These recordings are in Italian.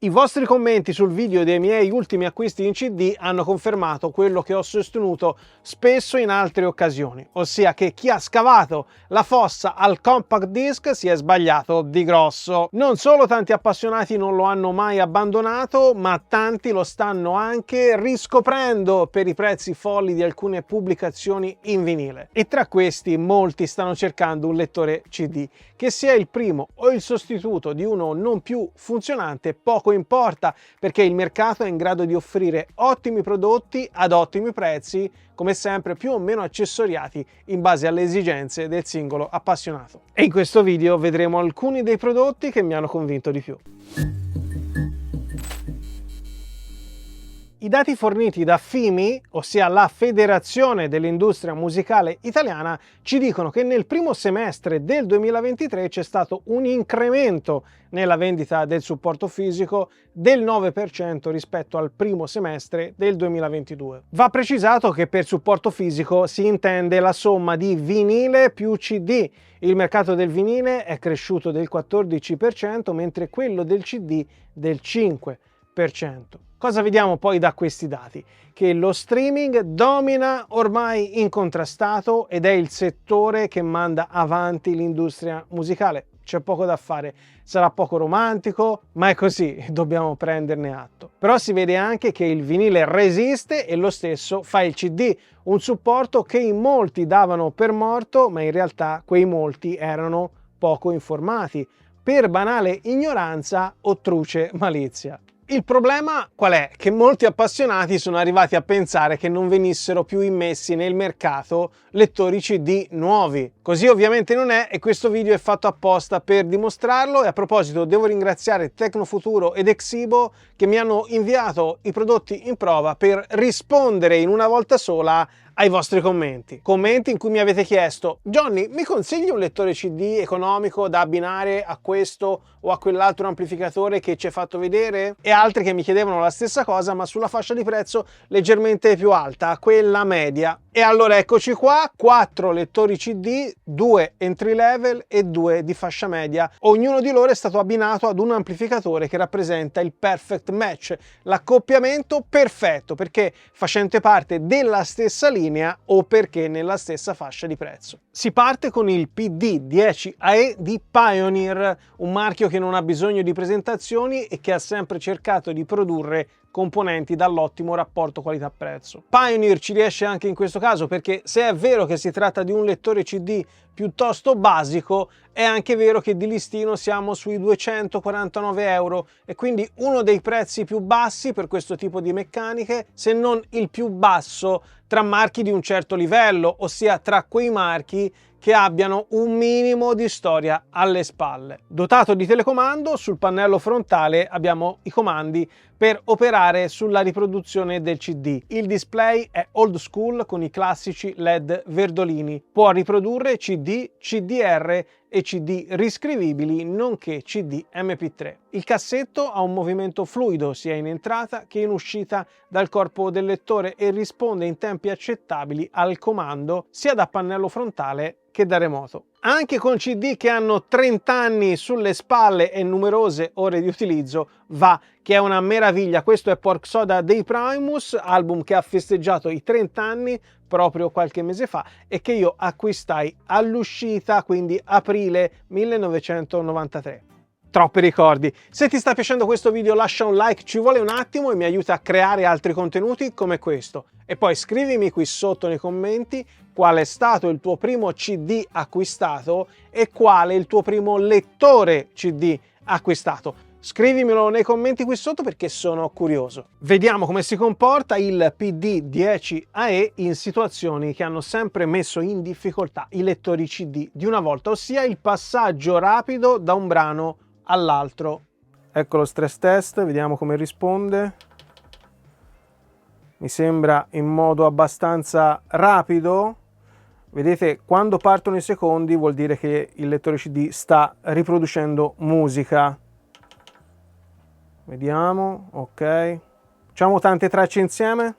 I vostri commenti sul video dei miei ultimi acquisti in CD hanno confermato quello che ho sostenuto spesso in altre occasioni, ossia che chi ha scavato la fossa al compact disc si è sbagliato di grosso. Non solo tanti appassionati non lo hanno mai abbandonato, ma tanti lo stanno anche riscoprendo per i prezzi folli di alcune pubblicazioni in vinile. E tra questi molti stanno cercando un lettore CD, che sia il primo o il sostituto di uno non più funzionante, poco importa, perché il mercato è in grado di offrire ottimi prodotti ad ottimi prezzi, come sempre più o meno accessoriati in base alle esigenze del singolo appassionato. E in questo video vedremo alcuni dei prodotti che mi hanno convinto di più. I dati forniti da FIMI, ossia la Federazione dell'Industria Musicale Italiana, ci dicono che nel primo semestre del 2023 c'è stato un incremento nella vendita del supporto fisico del 9% rispetto al primo semestre del 2022. Va precisato che per supporto fisico si intende la somma di vinile più CD. Il mercato del vinile è cresciuto del 14%, mentre quello del CD del 5%. Cosa vediamo poi da questi dati? Che lo streaming domina ormai incontrastato ed è il settore che manda avanti l'industria musicale. C'è poco da fare, sarà poco romantico, ma è così, dobbiamo prenderne atto. Però si vede anche che il vinile resiste e lo stesso fa il CD, un supporto che in molti davano per morto, ma in realtà quei molti erano poco informati, per banale ignoranza o truce malizia. Il problema qual è? Che molti appassionati sono arrivati a pensare che non venissero più immessi nel mercato lettori CD nuovi. Così ovviamente non è e questo video è fatto apposta per dimostrarlo. E a proposito devo ringraziare Tecnofuturo ed Exibo che mi hanno inviato i prodotti in prova per rispondere in una volta sola ai vostri commenti. Commenti in cui mi avete chiesto: Johnny, mi consigli un lettore CD economico da abbinare a questo o a quell'altro amplificatore che ci hai fatto vedere? E altri che mi chiedevano la stessa cosa ma sulla fascia di prezzo leggermente più alta, quella media. E allora eccoci qua, 4 lettori CD, 2 entry level e 2 di fascia media. Ognuno di loro è stato abbinato ad un amplificatore che rappresenta il perfect match, l'accoppiamento perfetto, perché facente parte della stessa linea o perché nella stessa fascia di prezzo. Si parte con il PD10AE di Pioneer, un marchio che non ha bisogno di presentazioni e che ha sempre cercato di produrre componenti dall'ottimo rapporto qualità-prezzo. Pioneer ci riesce anche in questo caso perché se è vero che si tratta di un lettore CD piuttosto basico, è anche vero che di listino siamo sui 249 euro e quindi uno dei prezzi più bassi per questo tipo di meccaniche, se non il più basso tra marchi di un certo livello, ossia tra quei marchi che abbiano un minimo di storia alle spalle. Dotato di telecomando, sul pannello frontale abbiamo i comandi per operare sulla riproduzione del CD. Il display è old school con i classici LED verdolini. Può riprodurre CD, CDR e CD riscrivibili, nonché CD MP3. Il cassetto ha un movimento fluido sia in entrata che in uscita dal corpo del lettore e risponde in tempi accettabili al comando sia da pannello frontale che da remoto. Anche con CD che hanno 30 anni sulle spalle e numerose ore di utilizzo va, che è una meraviglia. Questo è Pork Soda dei Primus, album che ha festeggiato i 30 anni proprio qualche mese fa e che io acquistai all'uscita, quindi aprile 1993. Troppi ricordi. Se ti sta piacendo questo video lascia un like, ci vuole un attimo e mi aiuta a creare altri contenuti come questo. E poi scrivimi qui sotto nei commenti qual è stato il tuo primo CD acquistato e qual è il tuo primo lettore CD acquistato. Scrivimelo nei commenti qui sotto perché sono curioso. Vediamo come si comporta il PD10AE in situazioni che hanno sempre messo in difficoltà i lettori CD di una volta, ossia il passaggio rapido da un brano all'altro. Ecco lo stress test, vediamo come risponde. Mi sembra in modo abbastanza rapido. Vedete, quando partono i secondi vuol dire che il lettore CD sta riproducendo musica. Vediamo, ok. Facciamo tante tracce insieme.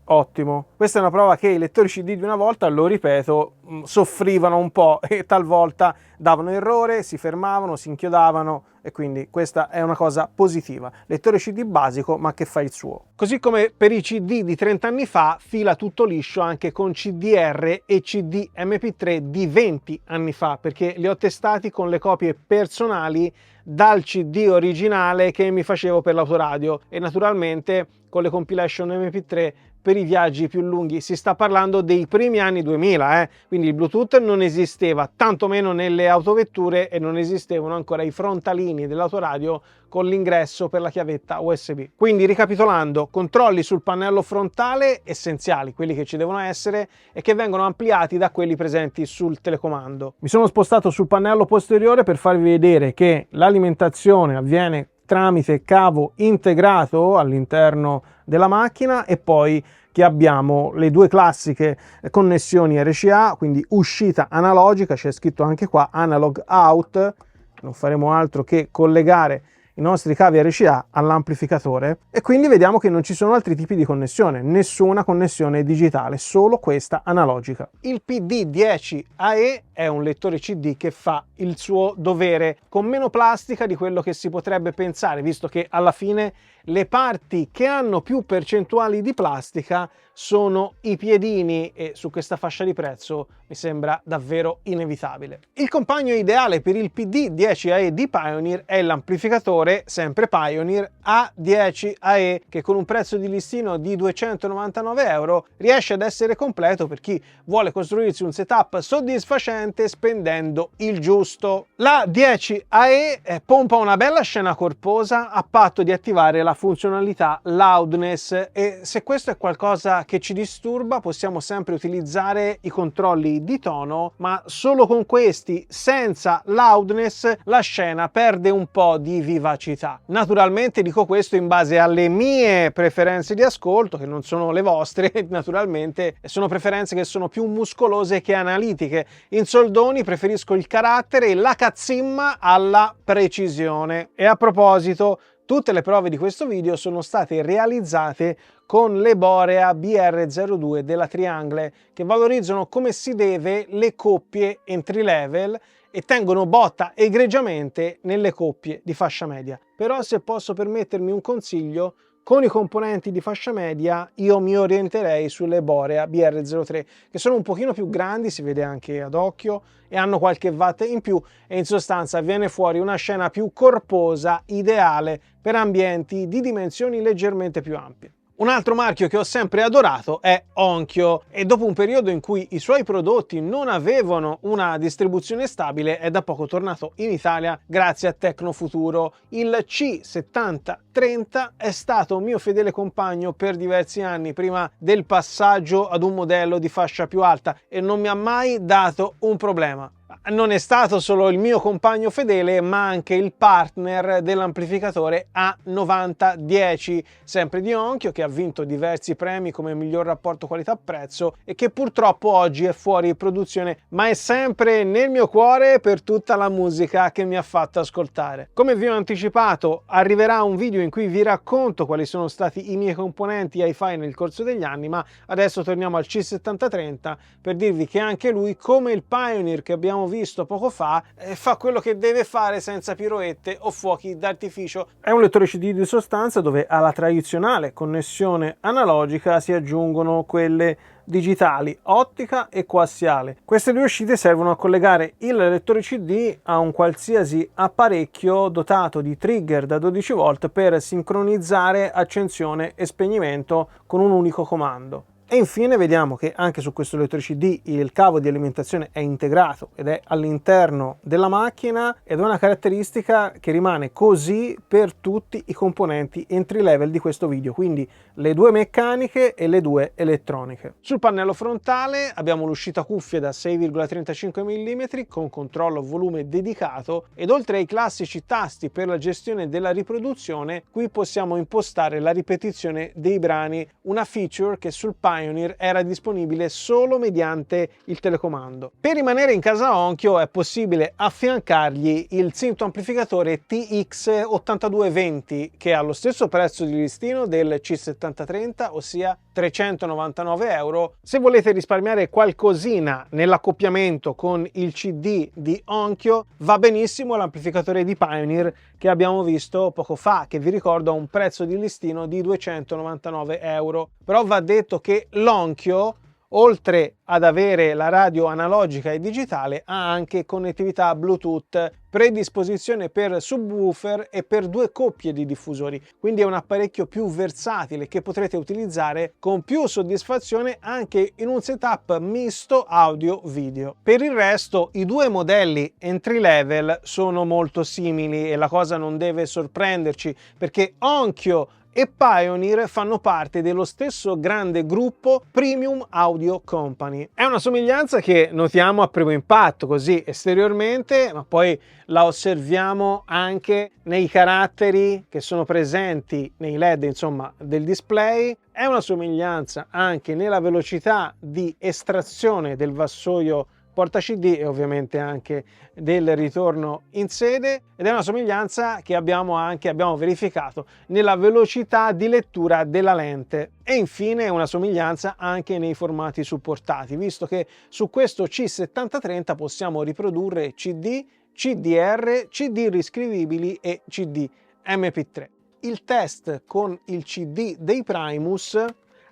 Ottimo. Questa è una prova che i lettori CD di una volta, lo ripeto, soffrivano un po' e talvolta davano errore, si fermavano, si inchiodavano e quindi questa è una cosa positiva. Lettore CD basico ma che fa il suo. Così come per i CD di 30 anni fa fila tutto liscio anche con CDR e CD MP3 di 20 anni fa, perché li ho testati con le copie personali dal CD originale che mi facevo per l'autoradio e naturalmente con le compilation MP3 per i viaggi più lunghi. Si sta parlando dei primi anni 2000, quindi il Bluetooth non esisteva, tantomeno nelle autovetture, e non esistevano ancora i frontalini dell'autoradio con l'ingresso per la chiavetta USB. Quindi ricapitolando, controlli sul pannello frontale essenziali, quelli che ci devono essere e che vengono ampliati da quelli presenti sul telecomando. Mi sono spostato sul pannello posteriore per farvi vedere che l'alimentazione avviene tramite cavo integrato all'interno della macchina e poi che abbiamo le due classiche connessioni RCA, quindi uscita analogica, c'è scritto anche qua analog out, non faremo altro che collegare i nostri cavi RCA all'amplificatore e quindi vediamo che non ci sono altri tipi di connessione, nessuna connessione digitale, solo questa analogica. Il PD10AE è un lettore CD che fa il suo dovere, con meno plastica di quello che si potrebbe pensare, visto che alla fine le parti che hanno più percentuali di plastica sono i piedini e su questa fascia di prezzo mi sembra davvero inevitabile. Il compagno ideale per il PD10AE di Pioneer è l'amplificatore, sempre Pioneer, A10AE, che con un prezzo di listino di 299 euro riesce ad essere completo per chi vuole costruirsi un setup soddisfacente spendendo il giusto. La 10AE pompa una bella scena corposa a patto di attivare la funzionalità loudness e se questo è qualcosa che ci disturba possiamo sempre utilizzare i controlli di tono, ma solo con questi, senza loudness, la scena perde un po' di vivacità. Naturalmente dico questo in base alle mie preferenze di ascolto, che non sono le vostre, naturalmente sono preferenze che sono più muscolose che analitiche. In soldoni preferisco il carattere e la cazzimma alla precisione. E a proposito, tutte le prove di questo video sono state realizzate con le Borea BR02 della Triangle, che valorizzano come si deve le coppie entry level e tengono botta egregiamente nelle coppie di fascia media. Però se posso permettermi un consiglio, con i componenti di fascia media io mi orienterei sulle Borea BR03, che sono un pochino più grandi, si vede anche ad occhio, e hanno qualche watt in più e in sostanza viene fuori una scena più corposa, ideale per ambienti di dimensioni leggermente più ampie. Un altro marchio che ho sempre adorato è Onkyo e dopo un periodo in cui i suoi prodotti non avevano una distribuzione stabile è da poco tornato in Italia grazie a Tecnofuturo. Il C7030 è stato un mio fedele compagno per diversi anni prima del passaggio ad un modello di fascia più alta e non mi ha mai dato un problema. Non è stato solo il mio compagno fedele, ma anche il partner dell'amplificatore A9010, sempre di Onkyo, che ha vinto diversi premi come miglior rapporto qualità-prezzo e che purtroppo oggi è fuori produzione, ma è sempre nel mio cuore per tutta la musica che mi ha fatto ascoltare. Come vi ho anticipato, arriverà un video in cui vi racconto quali sono stati i miei componenti hi-fi nel corso degli anni, ma adesso torniamo al C7030 per dirvi che anche lui, come il Pioneer che abbiamo visto poco fa, fa quello che deve fare senza piroette o fuochi d'artificio. È un lettore CD di sostanza dove alla tradizionale connessione analogica si aggiungono quelle digitali, ottica e coassiale. Queste due uscite servono a collegare il lettore CD a un qualsiasi apparecchio dotato di trigger da 12 volt per sincronizzare accensione e spegnimento con un unico comando. E infine vediamo che anche su questo lettore CD il cavo di alimentazione è integrato ed è all'interno della macchina ed è una caratteristica che rimane così per tutti i componenti entry level di questo video, quindi le due meccaniche e le due elettroniche. Sul pannello frontale abbiamo l'uscita cuffie da 6,35 mm con controllo volume dedicato ed oltre ai classici tasti per la gestione della riproduzione, qui possiamo impostare la ripetizione dei brani, una feature che sul Pioneer era disponibile solo mediante il telecomando. Per rimanere in casa Onkyo è possibile affiancargli il Synth amplificatore TX8220 che ha lo stesso prezzo di listino del C7030, ossia 399 euro. Se volete risparmiare qualcosina nell'accoppiamento con il CD di Onkyo, va benissimo l'amplificatore di Pioneer che abbiamo visto poco fa, che vi ricordo ha un prezzo di listino di 299 euro. Però va detto che l'Onkyo, oltre ad avere la radio analogica e digitale, ha anche connettività Bluetooth, predisposizione per subwoofer e per 2 coppie di diffusori, quindi è un apparecchio più versatile che potrete utilizzare con più soddisfazione anche in un setup misto audio-video. Per il resto i due modelli entry level sono molto simili e la cosa non deve sorprenderci, perché Onkyo e Pioneer fanno parte dello stesso grande gruppo Premium Audio Company. È una somiglianza che notiamo a primo impatto, così esteriormente, ma poi la osserviamo anche nei caratteri che sono presenti nei LED, insomma, del display. È una somiglianza anche nella velocità di estrazione del vassoio porta CD e ovviamente anche del ritorno in sede, ed è una somiglianza che abbiamo verificato nella velocità di lettura della lente. E infine una somiglianza anche nei formati supportati, visto che su questo C7030 possiamo riprodurre CD, CDR, CD riscrivibili e CD MP3. Il test con il CD dei Primus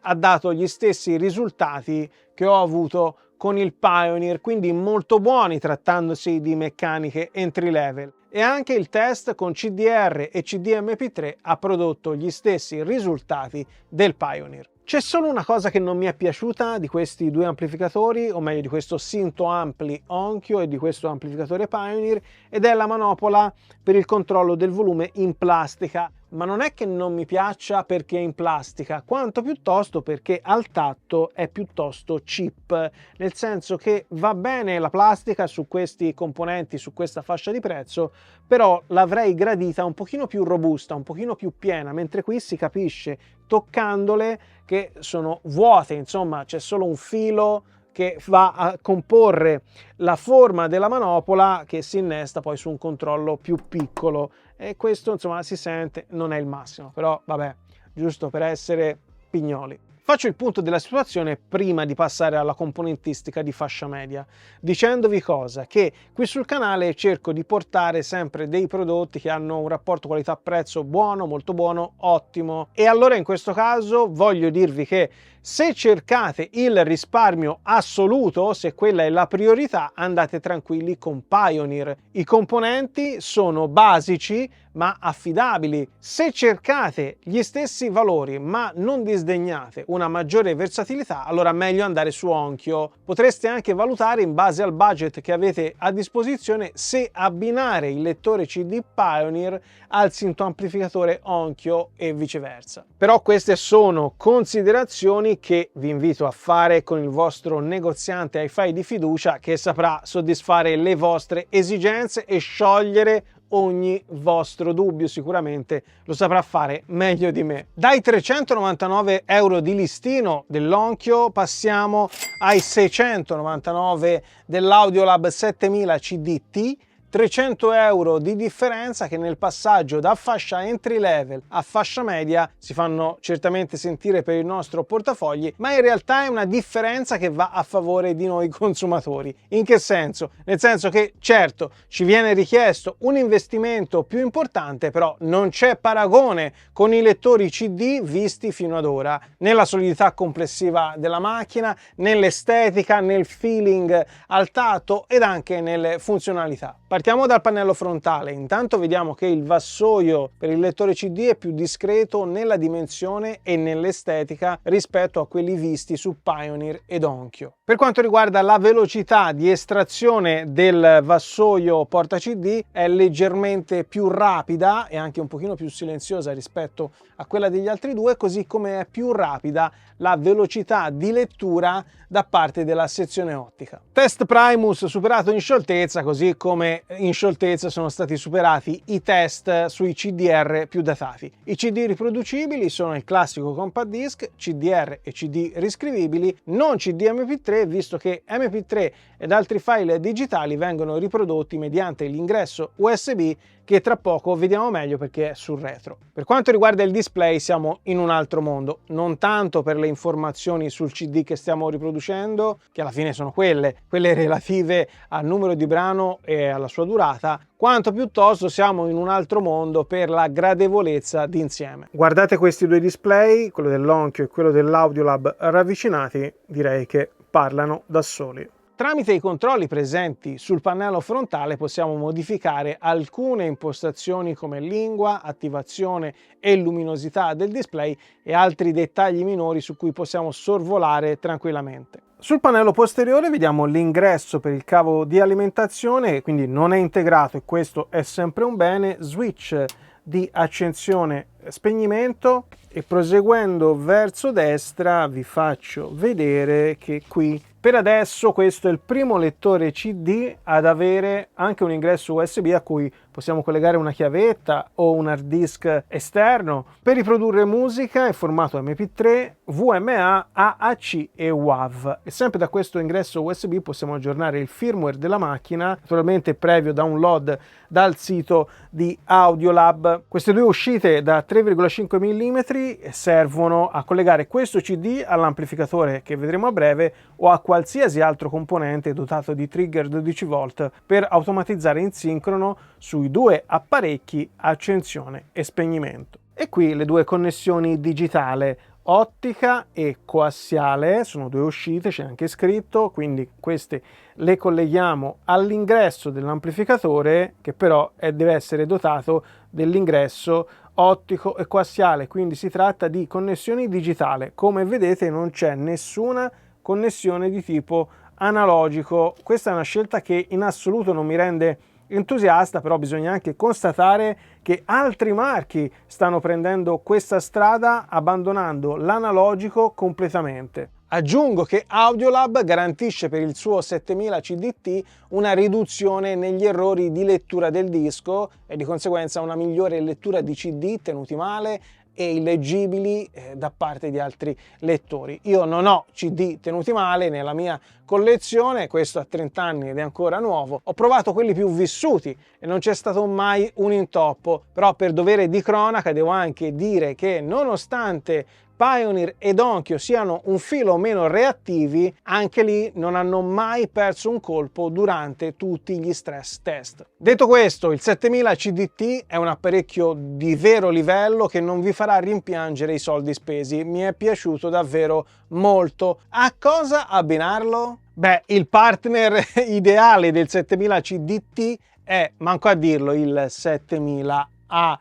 ha dato gli stessi risultati che ho avuto con il Pioneer, quindi molto buoni trattandosi di meccaniche entry level, e anche il test con CDR e CDMP3 ha prodotto gli stessi risultati del Pioneer. C'è solo una cosa che non mi è piaciuta di questi due amplificatori, o meglio di questo Synto Ampli Onkyo e di questo amplificatore Pioneer, ed è la manopola per il controllo del volume in plastica. Ma non è che non mi piaccia perché è in plastica, quanto piuttosto perché al tatto è piuttosto cheap, nel senso che va bene la plastica su questi componenti, su questa fascia di prezzo, però l'avrei gradita un pochino più robusta, un pochino più piena, mentre qui si capisce toccandole che sono vuote, insomma c'è solo un filo che va a comporre la forma della manopola che si innesta poi su un controllo più piccolo, e questo insomma si sente, non è il massimo, però vabbè, giusto per essere pignoli. Faccio il punto della situazione prima di passare alla componentistica di fascia media, dicendovi cosa? Che qui sul canale cerco di portare sempre dei prodotti che hanno un rapporto qualità-prezzo buono, molto buono, ottimo, e allora in questo caso voglio dirvi che se cercate il risparmio assoluto, se quella è la priorità, andate tranquilli con Pioneer. I componenti sono basici ma affidabili. Se cercate gli stessi valori ma non disdegnate una maggiore versatilità, allora meglio andare su Onkyo. Potreste anche valutare in base al budget che avete a disposizione se abbinare il lettore CD Pioneer al Synto amplificatore Onkyo e viceversa. Però queste sono considerazioni che vi invito a fare con il vostro negoziante hi-fi di fiducia, che saprà soddisfare le vostre esigenze e sciogliere ogni vostro dubbio. Sicuramente lo saprà fare meglio di me. Dai 399 euro di listino dell'Onkyo passiamo ai 699 dell'Audiolab 7000 CDT, 300 euro di differenza che nel passaggio da fascia entry level a fascia media si fanno certamente sentire per il nostro portafogli, ma in realtà è una differenza che va a favore di noi consumatori. In che senso? Nel senso che certo ci viene richiesto un investimento più importante, però non c'è paragone con i lettori CD visti fino ad ora, nella solidità complessiva della macchina, nell'estetica, nel feeling al tatto ed anche nelle funzionalità. Partiamo dal pannello frontale. Intanto vediamo che il vassoio per il lettore CD è più discreto nella dimensione e nell'estetica rispetto a quelli visti su Pioneer ed Onkyo. Per quanto riguarda la velocità di estrazione del vassoio porta CD, è leggermente più rapida e anche un pochino più silenziosa rispetto a quella degli altri due, così come è più rapida la velocità di lettura da parte della sezione ottica. Test Primus superato in scioltezza, così come in scioltezza sono stati superati i test sui CDR più datati. I CD riproducibili sono il classico compact disc, CDR e CD riscrivibili, non CD MP3, visto che MP3 ed altri file digitali vengono riprodotti mediante l'ingresso USB che tra poco vediamo meglio perché è sul retro. Per quanto riguarda il display siamo in un altro mondo, non tanto per le informazioni sul CD che stiamo riproducendo, che alla fine sono quelle relative al numero di brano e alla sua durata, quanto piuttosto siamo in un altro mondo per la gradevolezza d'insieme. Guardate questi due display, quello dell'Onkyo e quello dell'Audiolab ravvicinati, direi che parlano da soli. Tramite i controlli presenti sul pannello frontale possiamo modificare alcune impostazioni come lingua, attivazione e luminosità del display e altri dettagli minori su cui possiamo sorvolare tranquillamente. Sul pannello posteriore vediamo l'ingresso per il cavo di alimentazione, quindi non è integrato e questo è sempre un bene, switch di accensione e spegnimento, e proseguendo verso destra vi faccio vedere che qui per adesso questo è il primo lettore CD ad avere anche un ingresso USB a cui possiamo collegare una chiavetta o un hard disk esterno per riprodurre musica in formato MP3, VMA, AAC e WAV. E sempre da questo ingresso USB possiamo aggiornare il firmware della macchina, naturalmente previo download dal sito di Audiolab. Queste due uscite da 3,5 mm servono a collegare questo CD all'amplificatore che vedremo a breve o a qualsiasi altro componente dotato di trigger 12 volt per automatizzare in sincrono sui due apparecchi accensione e spegnimento. E qui le due connessioni digitale ottica e coassiale, sono due uscite, c'è anche scritto, quindi queste le colleghiamo all'ingresso dell'amplificatore che però deve essere dotato dell'ingresso ottico e coassiale, quindi si tratta di connessioni digitale. Come vedete non c'è nessuna connessione di tipo analogico. Questa è una scelta che in assoluto non mi rende entusiasta, però bisogna anche constatare che altri marchi stanno prendendo questa strada abbandonando l'analogico completamente. Aggiungo che Audiolab garantisce per il suo 7000 CDT una riduzione negli errori di lettura del disco e di conseguenza una migliore lettura di CD tenuti male e illeggibili da parte di altri lettori. Io non ho CD tenuti male nella mia collezione, questo ha 30 anni ed è ancora nuovo. Ho provato quelli più vissuti e non c'è stato mai un intoppo, però per dovere di cronaca devo anche dire che nonostante Pioneer ed Onkyo siano un filo meno reattivi, anche lì non hanno mai perso un colpo durante tutti gli stress test. Detto questo, il 7000 CDT è un apparecchio di vero livello che non vi farà rimpiangere i soldi spesi. Mi è piaciuto davvero molto. A cosa abbinarlo? Beh, il partner ideale del 7000 CDT è, manco a dirlo, il 7000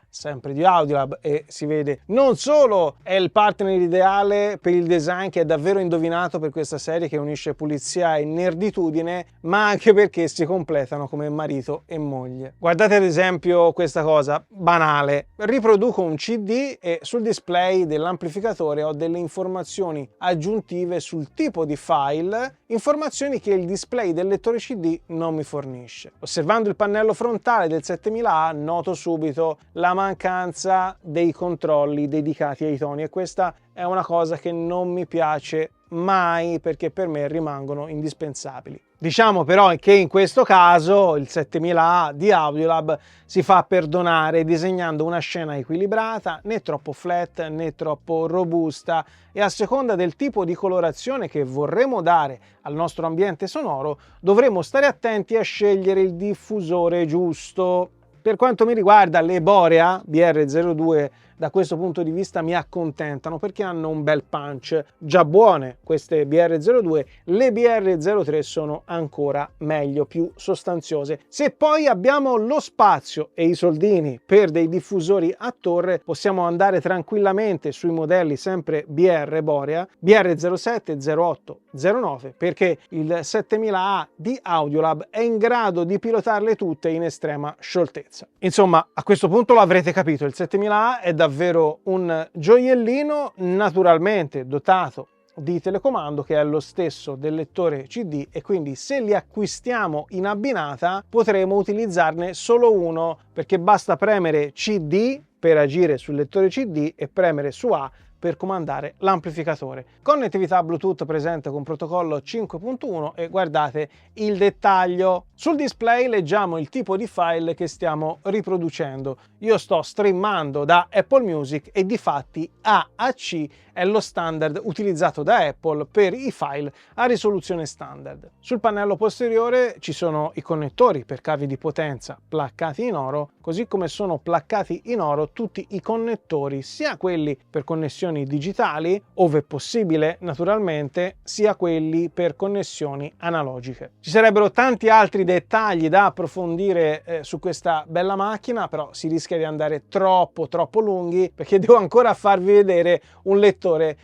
sempre di Audiolab, e si vede non solo è il partner ideale per il design che è davvero indovinato per questa serie che unisce pulizia e nerditudine, ma anche perché si completano come marito e moglie. Guardate ad esempio questa cosa banale: riproduco un CD e sul display dell'amplificatore ho delle informazioni aggiuntive sul tipo di file, informazioni che il display del lettore CD non mi fornisce. Osservando il pannello frontale del 7000A noto subito la mancanza dei controlli dedicati ai toni, e questa è una cosa che non mi piace mai perché per me rimangono indispensabili. Diciamo però che in questo caso il 7000A di Audiolab si fa perdonare disegnando una scena equilibrata, né troppo flat né troppo robusta, e a seconda del tipo di colorazione che vorremmo dare al nostro ambiente sonoro dovremo stare attenti a scegliere il diffusore giusto. Per quanto mi riguarda, le Borea BR02 da questo punto di vista mi accontentano perché hanno un bel punch. Già buone queste BR02, le BR03 sono ancora meglio, più sostanziose. Se poi abbiamo lo spazio e i soldini per dei diffusori a torre, possiamo andare tranquillamente sui modelli sempre BR Borea, BR07, 08, 09, perché il 7000A di Audiolab è in grado di pilotarle tutte in estrema scioltezza. Insomma, a questo punto lo avrete capito, il 7000A è davvero un gioiellino, naturalmente dotato di telecomando che è lo stesso del lettore CD, e quindi se li acquistiamo in abbinata potremo utilizzarne solo uno, perché basta premere CD per agire sul lettore CD e premere su A per comandare l'amplificatore. Connettività Bluetooth presente con protocollo 5.1 e guardate il dettaglio. Sul display leggiamo il tipo di file che stiamo riproducendo. Io sto streamando da Apple Music e difatti AAC è lo standard utilizzato da Apple per i file a risoluzione standard. Sul pannello posteriore ci sono i connettori per cavi di potenza placcati in oro, così come sono placcati in oro tutti i connettori, sia quelli per connessioni digitali, ove possibile naturalmente, sia quelli per connessioni analogiche. Ci sarebbero tanti altri dettagli da approfondire su questa bella macchina, però si rischia di andare troppo lunghi perché devo ancora farvi vedere un lettore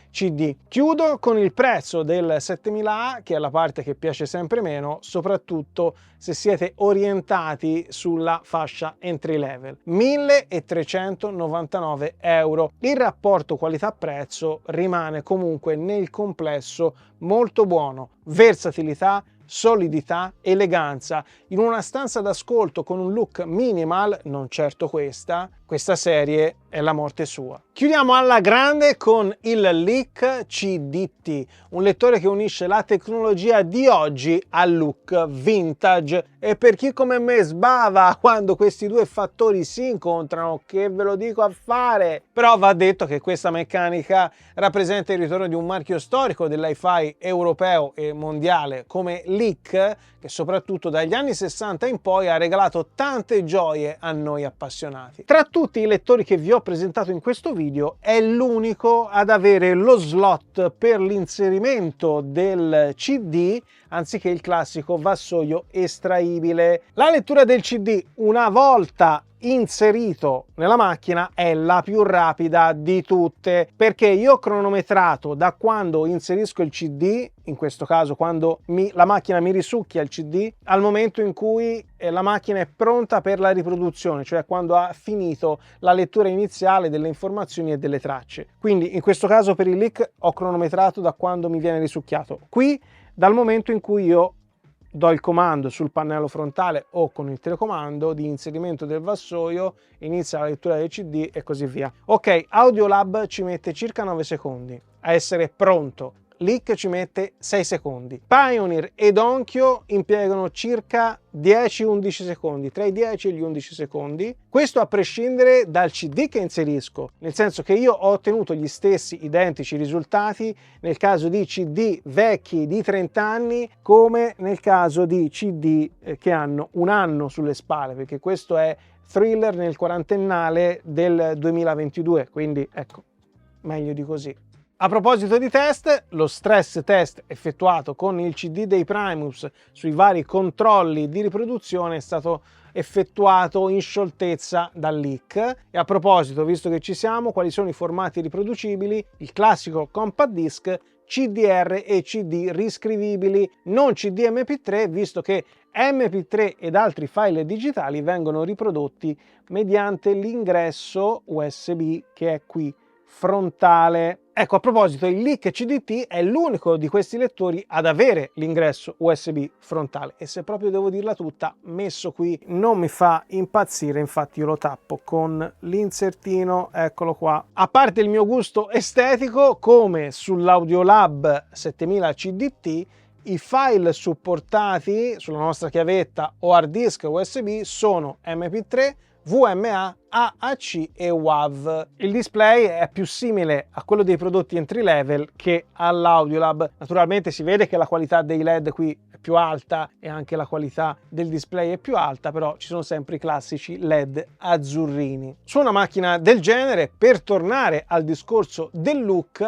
CD. Chiudo con il prezzo del 7000A, che è la parte che piace sempre meno, soprattutto se siete orientati sulla fascia entry level. 1.399 euro. Il rapporto qualità-prezzo rimane comunque nel complesso molto buono. Versatilità, solidità, eleganza. In una stanza d'ascolto con un look minimal, non certo questa serie è la morte sua. Chiudiamo alla grande con il Leak CDT, un lettore che unisce la tecnologia di oggi al look vintage, e per chi come me sbava quando questi due fattori si incontrano, che ve lo dico a fare, però va detto che questa meccanica rappresenta il ritorno di un marchio storico dell'hi-fi europeo e mondiale come Leak, che soprattutto dagli anni 60 in poi ha regalato tante gioie a noi appassionati. Tra tutti i lettori che vi ho presentato in questo video è l'unico ad avere lo slot per l'inserimento del CD anziché il classico vassoio estraibile. La lettura del CD, una volta inserito nella macchina, è la più rapida di tutte, perché io ho cronometrato da quando inserisco il CD, in questo caso quando la macchina mi risucchia il CD, al momento in cui la macchina è pronta per la riproduzione, cioè quando ha finito la lettura iniziale delle informazioni e delle tracce. Quindi in questo caso per il Leak ho cronometrato da quando mi viene risucchiato. Qui dal momento in cui io do il comando sul pannello frontale o con il telecomando di inserimento del vassoio, inizia la lettura del CD e così via. Ok, Audiolab ci mette circa 9 secondi a essere pronto. Leak ci mette 6 secondi. Pioneer ed Onkyo impiegano circa 10-11 secondi, tra i 10 e gli 11 secondi. Questo a prescindere dal CD che inserisco, nel senso che io ho ottenuto gli stessi identici risultati nel caso di CD vecchi di 30 anni come nel caso di CD che hanno un anno sulle spalle, perché questo è Thriller nel quarantennale del 2022, quindi ecco, meglio di così. A proposito di test, lo stress test effettuato con il CD dei Primus sui vari controlli di riproduzione è stato effettuato in scioltezza dal Leak. E a proposito, visto che ci siamo, quali sono i formati riproducibili? Il classico compact disc, CDR e CD riscrivibili, non CD MP3, visto che MP3 ed altri file digitali vengono riprodotti mediante l'ingresso USB che è qui frontale. Ecco, a proposito, il Leak CDT è l'unico di questi lettori ad avere l'ingresso USB frontale e, se proprio devo dirla tutta, messo qui non mi fa impazzire, infatti io lo tappo con l'insertino, eccolo qua. A parte il mio gusto estetico, come sull'Audiolab 7000 CDT, i file supportati sulla nostra chiavetta o hard disk USB sono MP3, VMA, AAC e WAV. Il display è più simile a quello dei prodotti entry level che all'Audiolab. Naturalmente si vede che la qualità dei LED qui è più alta e anche la qualità del display è più alta, però ci sono sempre i classici LED azzurrini. Su una macchina del genere, per tornare al discorso del look,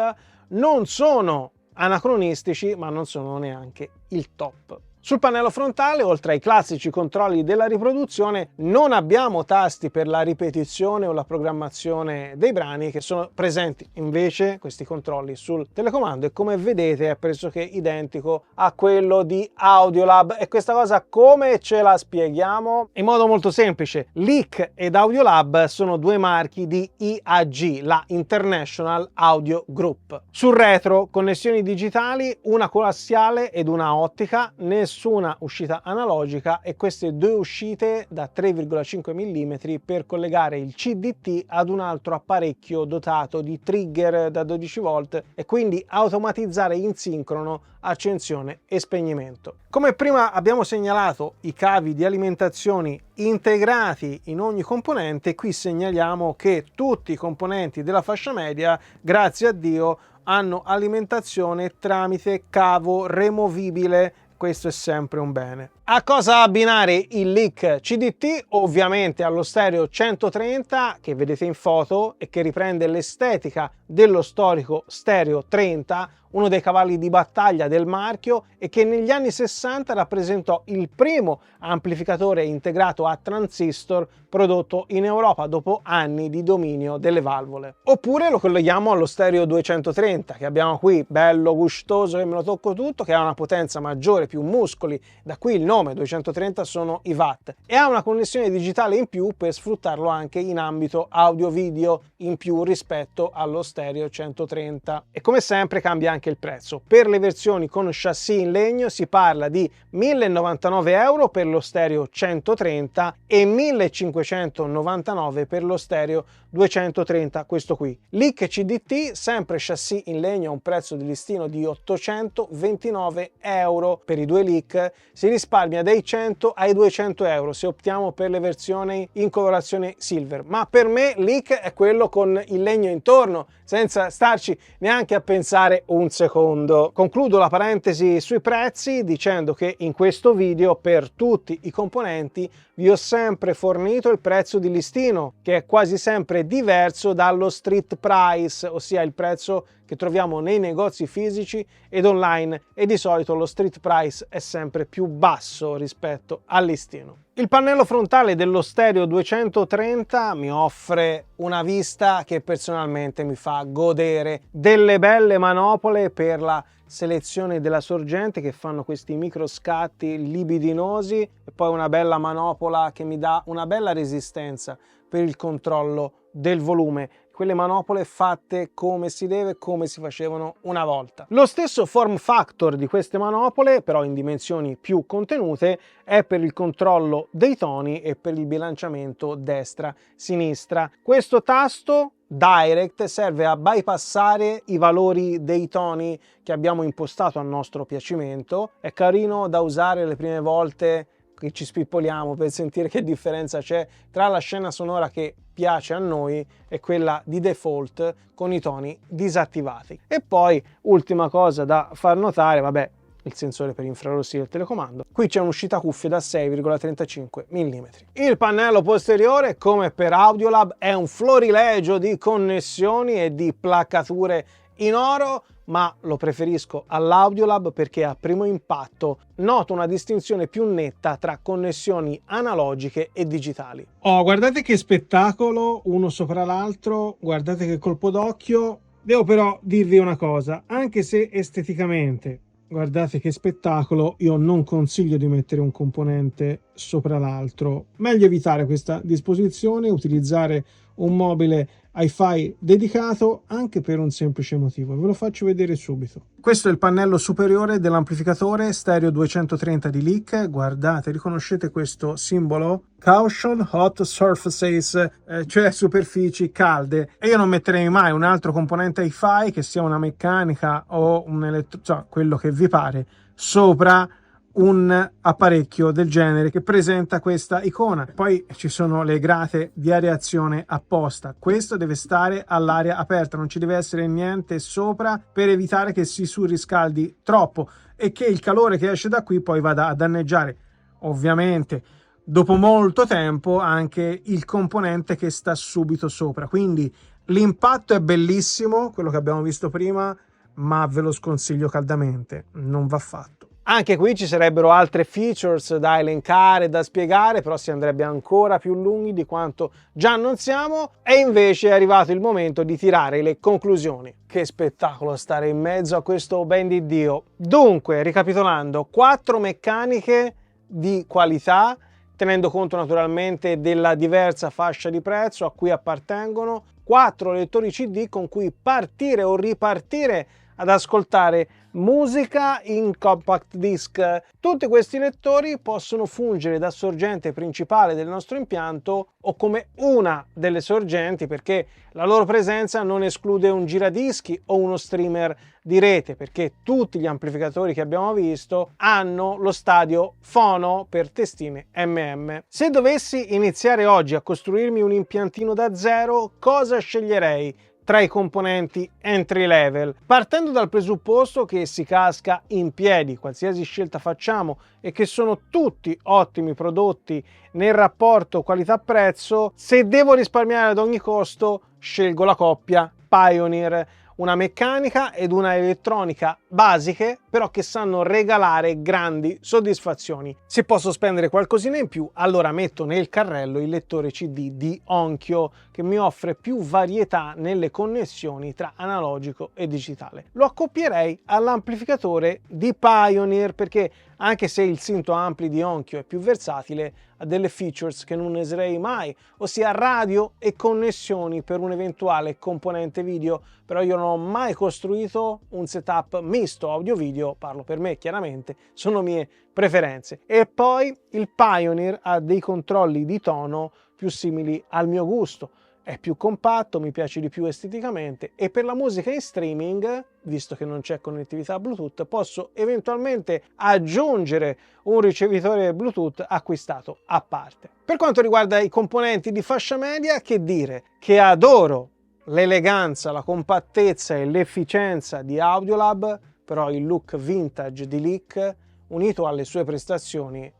non sono anacronistici, ma non sono neanche il top. Sul pannello frontale, oltre ai classici controlli della riproduzione, non abbiamo tasti per la ripetizione o la programmazione dei brani, che sono presenti invece questi controlli sul telecomando, e come vedete è pressoché identico a quello di Audiolab. E questa cosa come ce la spieghiamo? In modo molto semplice: Leak ed Audiolab sono due marchi di IAG, la International Audio Group. Sul retro, connessioni digitali, una coassiale ed una ottica, nessun nessuna uscita analogica e queste due uscite da 3,5 mm per collegare il CDT ad un altro apparecchio dotato di trigger da 12 volt e quindi automatizzare in sincrono accensione e spegnimento. Come prima abbiamo segnalato i cavi di alimentazione integrati in ogni componente, qui segnaliamo che tutti i componenti della fascia media, grazie a Dio, hanno alimentazione tramite cavo removibile. Questo è sempre un bene. A cosa abbinare il Leek CDT? Ovviamente allo stereo 130 che vedete in foto e che riprende l'estetica dello storico stereo 30, uno dei cavalli di battaglia del marchio e che negli anni 60 rappresentò il primo amplificatore integrato a transistor prodotto in Europa dopo anni di dominio delle valvole. Oppure lo colleghiamo allo stereo 230 che abbiamo qui, bello gustoso che me lo tocco tutto, che ha una potenza maggiore, più muscoli, da qui il nome 230 sono i watt, e ha una connessione digitale in più per sfruttarlo anche in ambito audio-video in più rispetto allo stereo 130. E come sempre cambia anche il prezzo. Per le versioni con chassis in legno si parla di 1.099 euro per lo stereo 130 e 1.599 per lo stereo 230, questo qui. Leek CDT, sempre chassis in legno, a un prezzo di listino di 829 euro. Per i due Leek si risparmia dai 100 ai 200 euro se optiamo per le versioni in colorazione silver, ma per me Leek è quello con il legno intorno, senza starci neanche a pensare un secondo. Concludo la parentesi sui prezzi dicendo che in questo video per tutti i componenti vi ho sempre fornito il prezzo di listino, che è quasi sempre diverso dallo street price, ossia il prezzo che troviamo nei negozi fisici ed online, e di solito lo street price è sempre più basso rispetto al listino. Il pannello frontale dello stereo 230 mi offre una vista che personalmente mi fa godere, delle belle manopole per la selezione della sorgente che fanno questi micro scatti libidinosi e poi una bella manopola che mi dà una bella resistenza per il controllo del volume. Quelle manopole fatte come si deve, come si facevano una volta. Lo stesso form factor di queste manopole, però in dimensioni più contenute, è per il controllo dei toni e per il bilanciamento destra-sinistra. Questo tasto Direct serve a bypassare i valori dei toni che abbiamo impostato a nostro piacimento. È carino da usare le prime volte che ci spippoliamo per sentire che differenza c'è tra la scena sonora che piace a noi e quella di default con i toni disattivati. E poi, ultima cosa da far notare, vabbè, il sensore per infrarossi del telecomando. Qui c'è un'uscita cuffia da 6,35 mm. Il pannello posteriore, come per Audiolab, è un florilegio di connessioni e di placcature in oro, ma lo preferisco all'Audiolab perché a primo impatto noto una distinzione più netta tra connessioni analogiche e digitali. Oh, guardate che spettacolo uno sopra l'altro, guardate che colpo d'occhio. Devo però dirvi una cosa, anche se esteticamente guardate che spettacolo, io non consiglio di mettere un componente sopra l'altro. Meglio evitare questa disposizione, utilizzare un mobile hi-fi dedicato anche per un semplice motivo. Ve lo faccio vedere subito. Questo è il pannello superiore dell'amplificatore stereo 230 di Leek. Guardate, riconoscete questo simbolo? Caution Hot Surfaces, cioè superfici calde. E io non metterei mai un altro componente hi-fi, che sia una meccanica o un cioè quello che vi pare, sopra un apparecchio del genere che presenta questa icona. Poi ci sono le grate di areazione apposta. Questo deve stare all'aria aperta, non ci deve essere niente sopra per evitare che si surriscaldi troppo e che il calore che esce da qui poi vada a danneggiare ovviamente dopo molto tempo anche il componente che sta subito sopra. Quindi l'impatto è bellissimo, quello che abbiamo visto prima, ma ve lo sconsiglio caldamente, non va fatto. Anche qui ci sarebbero altre features da elencare, da spiegare, però si andrebbe ancora più lunghi di quanto già non siamo, e invece è arrivato il momento di tirare le conclusioni. Che spettacolo stare in mezzo a questo ben di Dio. Dunque, ricapitolando, 4 meccaniche di qualità, tenendo conto naturalmente della diversa fascia di prezzo a cui appartengono, 4 lettori CD con cui partire o ripartire ad ascoltare musica in compact disc. Tutti questi lettori possono fungere da sorgente principale del nostro impianto o come una delle sorgenti, perché la loro presenza non esclude un giradischi o uno streamer di rete, perché tutti gli amplificatori che abbiamo visto hanno lo stadio fono per testine MM. Se dovessi iniziare oggi a costruirmi un impiantino da zero, cosa sceglierei tra i componenti entry level, partendo dal presupposto che si casca in piedi qualsiasi scelta facciamo e che sono tutti ottimi prodotti nel rapporto qualità-prezzo. Se devo risparmiare ad ogni costo, scelgo la coppia Pioneer, una meccanica ed una elettronica basiche, però che sanno regalare grandi soddisfazioni. Se posso spendere qualcosina in più, allora metto nel carrello il lettore CD di Onkyo, che mi offre più varietà nelle connessioni tra analogico e digitale. Lo accoppierei all'amplificatore di Pioneer, perché anche se il Synto Ampli di Onkyo è più versatile, ha delle features che non userei mai, ossia radio e connessioni per un eventuale componente video, però io non ho mai costruito un setup misto audio-video, parlo per me chiaramente, sono mie preferenze. E poi il Pioneer ha dei controlli di tono più simili al mio gusto, è più compatto, mi piace di più esteticamente, e per la musica in streaming, visto che non c'è connettività Bluetooth, posso eventualmente aggiungere un ricevitore Bluetooth acquistato a parte. Per quanto riguarda i componenti di fascia media, che dire? Che adoro l'eleganza, la compattezza e l'efficienza di Audiolab, però il look vintage di Leek, unito alle sue prestazioni,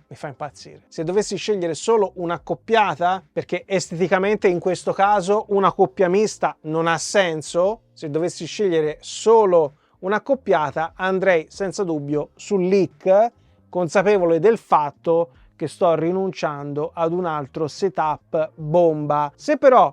mi fa impazzire. Se dovessi scegliere solo una coppiata, perché esteticamente in questo caso una coppia mista non ha senso, se dovessi scegliere solo una coppiata andrei senza dubbio sul Leek, consapevole del fatto che sto rinunciando ad un altro setup bomba. Se però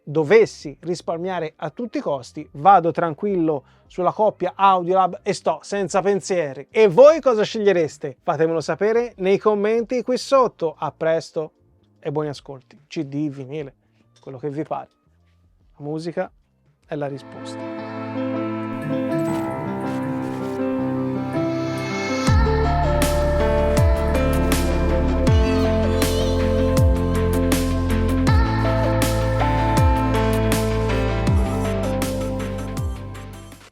dovessi risparmiare a tutti i costi, vado tranquillo sulla coppia Audiolab e sto senza pensieri. E voi cosa scegliereste? Fatemelo sapere nei commenti qui sotto. A presto e buoni ascolti. CD, vinile, quello che vi pare. La musica è la risposta.